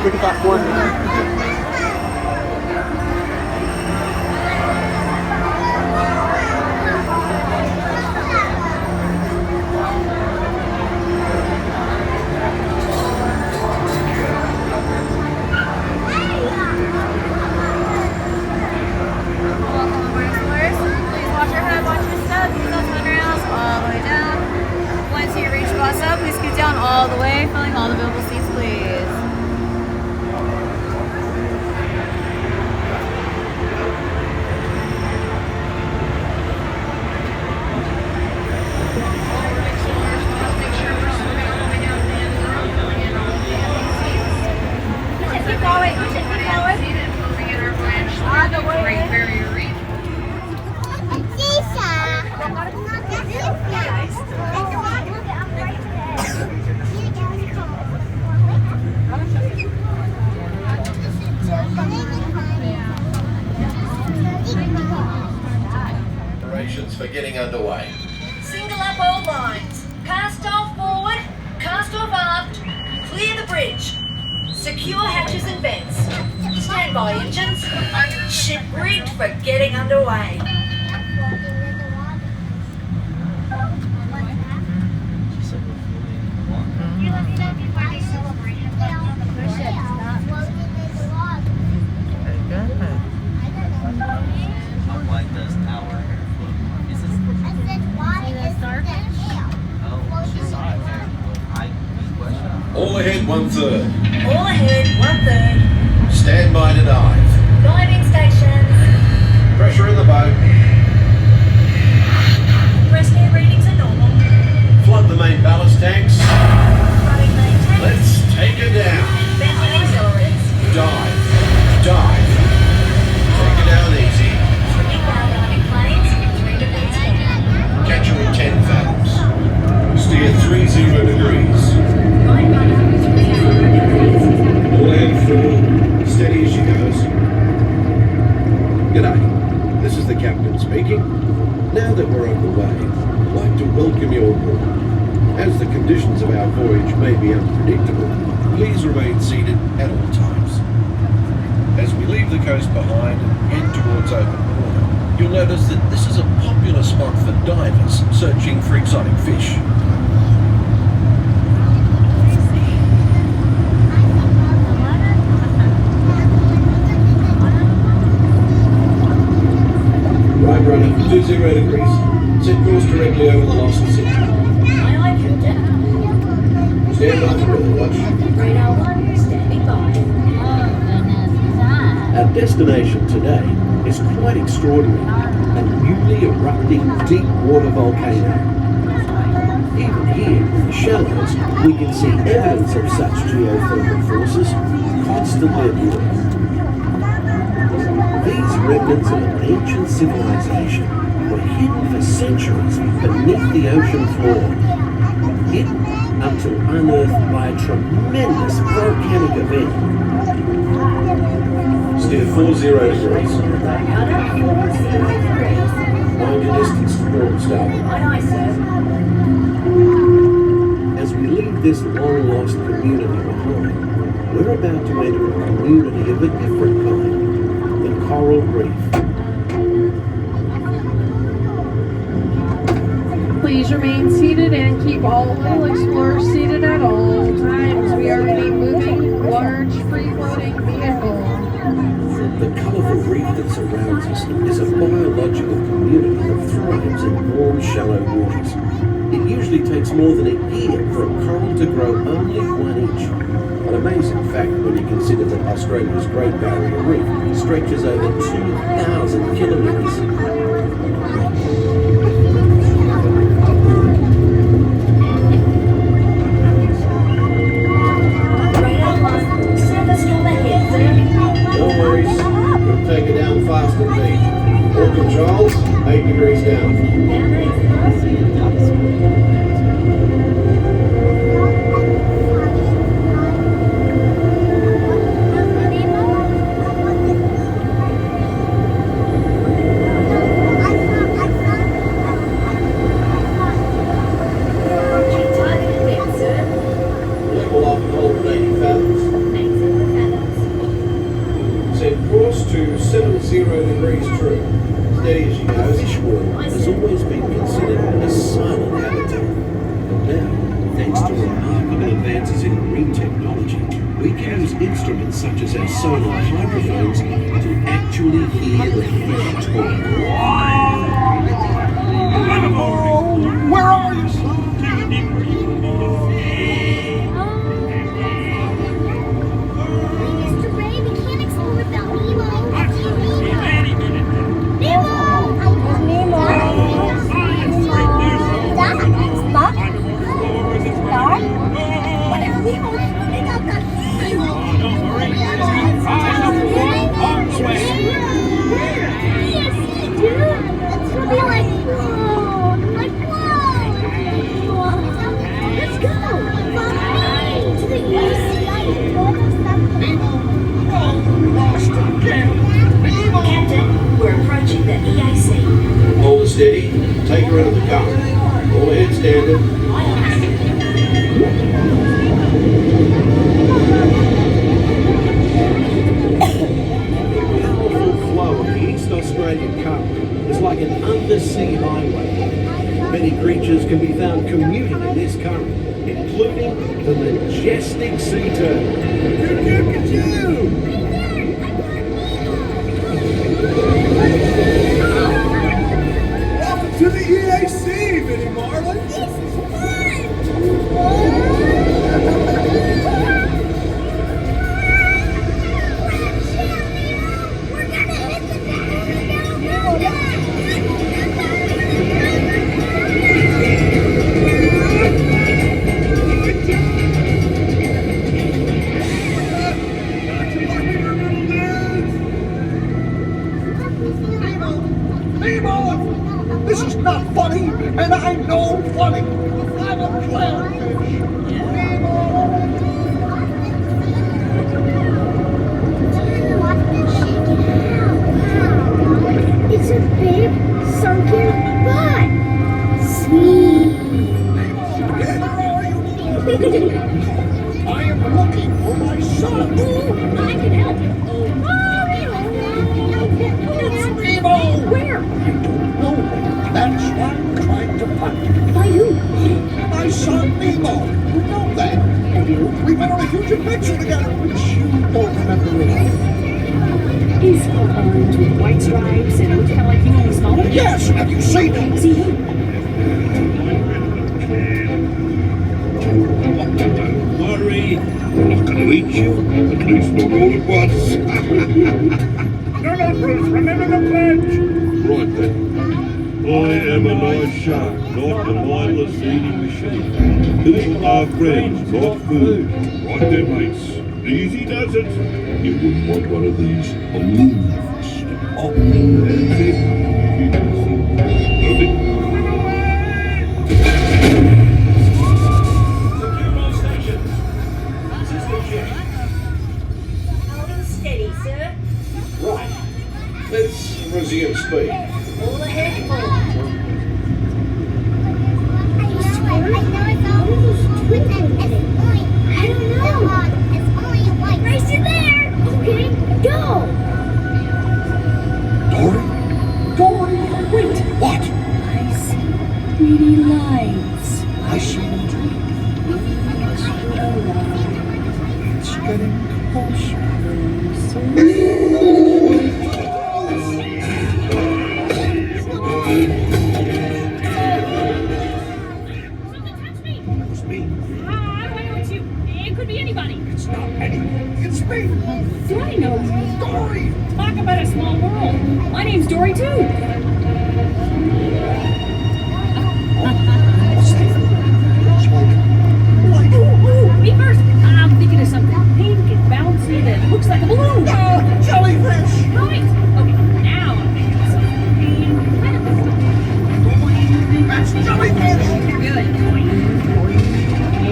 We've got one. Please scoot down all the way, filling all the available seats, please. Keep going. On the way. Great Barrier Reef. Preparations for getting underway. Single up all lines. Cast off forward, cast off aft, clear the bridge. Secure hatches and vents. Stand by engines. Ship rigged for getting underway. All ahead, 1/3. All ahead, 1/3. Stand by to dive. Diving stations. Pressure in the boat. Rest air readings are normal. Flood the main ballast tanks. Running main tanks. Let's take her down. Venting accelerates. Dive. Dive. Take her down easy. Swinging down diving planes. 3 degrees heavy. Catch her at 10 fathoms. Steer 30 degrees. Line running 300 degrees. All ahead full. Steady as she goes. G'day. This is the captain speaking. Now that we're underway, I'd like to welcome you aboard. As the conditions of our voyage may be unpredictable, please remain seated at all times. As we leave the coast behind and head towards open water, you'll notice that this is a popular spot for divers searching for exotic fish. Right runner, 20 degrees. Set course directly over the lost city. Aye, aye, Captain. Stand by for weather watch. Radar 1 standing by. Our destination today is quite extraordinary, a newly erupting deep water volcano. Even here in the shallows, we can see evidence of such geothermal forces constantly at work. These remnants of an ancient civilization were hidden for centuries beneath the ocean floor. Hidden until unearthed by a tremendous volcanic event. Steer 40 degrees. Mind your distance to port starboard. Aye, aye, sir. As we leave this long-lost community behind, we're about to enter a community of a different kind, the coral reef. Please remain seated and keep all little explorers seated at all times. We are in a moving, large, free-floating vehicle. The colourful reef that surrounds us is a biological community that thrives in warm, shallow waters. It usually takes more than a year for a coral to grow only 1 inch. An amazing fact when you consider that Australia's Great Barrier Reef stretches over 2,000 kilometres. No worries. We'll take it down fast and deep. All controls, 8 degrees down. Level off hold 80 fathoms. Set course to 70 degrees true. Steady as she goes. Fish world has always been considered a silent habitat. But now, thanks to remarkable advances in marine technology, we can use instruments such as our sonar hydrophones to actually hear the fish talk. Where are you, son? Mr. Ray, we can't explore without Nemo. Nemo! Stop. Start. What is Nemo doing out there? Yes, dude. It's gonna be like, whoa. Let's go. Follow me to the UHD. Captain, we're approaching the EAC. Hold her steady. Take her into the current. All ahead standard. The powerful flow of the East Australian current is like an undersea highway. Many creatures can be found commuting in this current, including the majestic sea turtle. Welcome to the EAC, Minnie Marlin. This is fun! We're gonna hit Nemo! This is not funny, and I know funny. I'm a clownfish. It's a big sunken butt. Sweet. I am looking for my son. I can help. It's Nemo! Where? I don't know. That's what I'm trying to find. By who? My son Nemo. You know that. I do. We've been on a huge adventure together, which you don't remember at all. Is he orange with white stripes and looks kind of like you, only smaller? Yes, have you seen him? Is he who? Don't worry, I'm not going to eat you, at least not all at once. No, Bruce, remember the pledge. Right then, I am a nice shark, not a mindless eating machine. People are friends, not food. Right there, mates. Easy does it. You wouldn't want one of these balloons. Oh, that's it. Perfect. speed. All ahead full. I don't know. It's only a white. Race it there. Okay, go. Dory? Dory, wait! What? I see pretty lights. I see them too. It's getting closer. It's me. How do I know it's you? It could be anybody. It's not anyone. It's me. Do I know you? Dory! Talk about a small world. My name's Dory too. What's that? It's like... Ooh, me first. I'm thinking of something pink and bouncy that looks like a balloon. Jellyfish! Right. Okay, now I'm thinking of something pink. That's jellyfish! Good.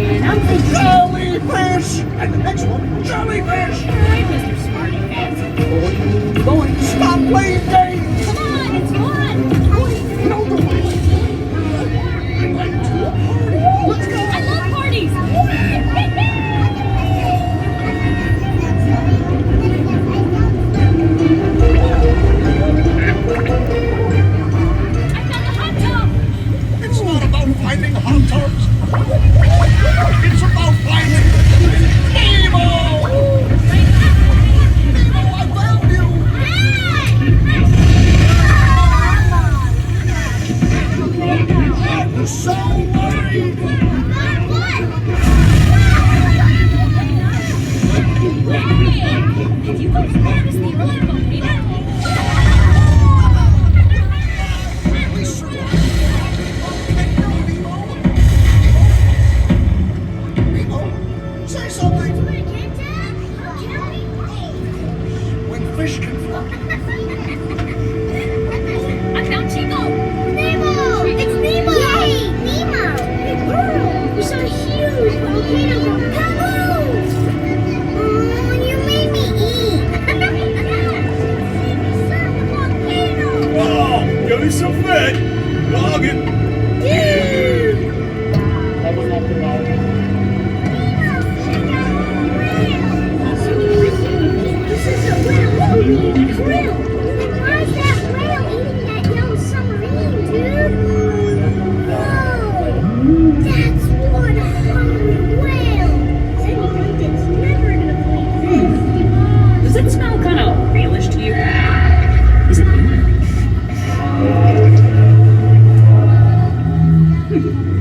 And I'm thinking... Jellyfish! And the next one, jellyfish! All right, Mr. Smarty Pants. Going. Stop playing games! Come on, it's fun. No, Dory! I'd like to a party. Let's go! I love parties. I found the hot tub. It's not about finding hot tubs. It's about finding Nemo! Nemo, I found you! I was so worried! Hey, did you guys notice the erupt volcano? We survived! Nemo, say something! When fish can fly. I found Chico. Nemo! It's Nemo! Yay! Nemo! Hey, girl! You saw a huge volcano. Hello! Oh, you made me eat. Volcano! Wow, give me some fat. Noggin. This is a whale. It's real. Why is that whale eating that yellow submarine, dude? Whoa! That's one hungry whale. It's never gonna believe this. Does it smell kind of whalish to you? Is it me?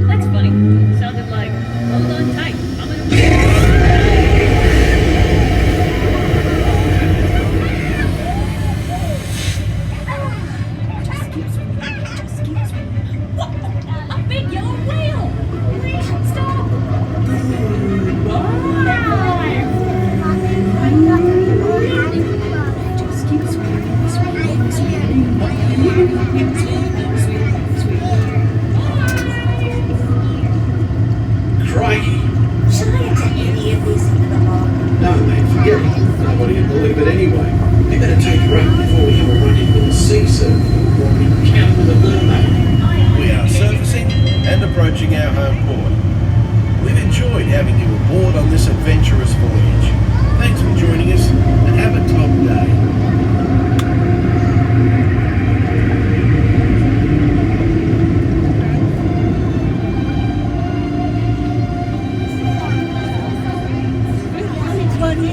That's funny. Sounded like, hold on tight. I'm gonna... What? A big yellow whale! Stop! Just keep swimming, swimming, swimming, swimming, Crikey! Should I attach any of these into the log? No, mate, forget it. Nobody would believe it anyway. We better take her out before we have a run in with the sea serpent or we encounter the mermaid. We are surfacing and approaching our home port. We've enjoyed having you aboard on this adventurous voyage. Thanks for joining us and have a top day. Funny.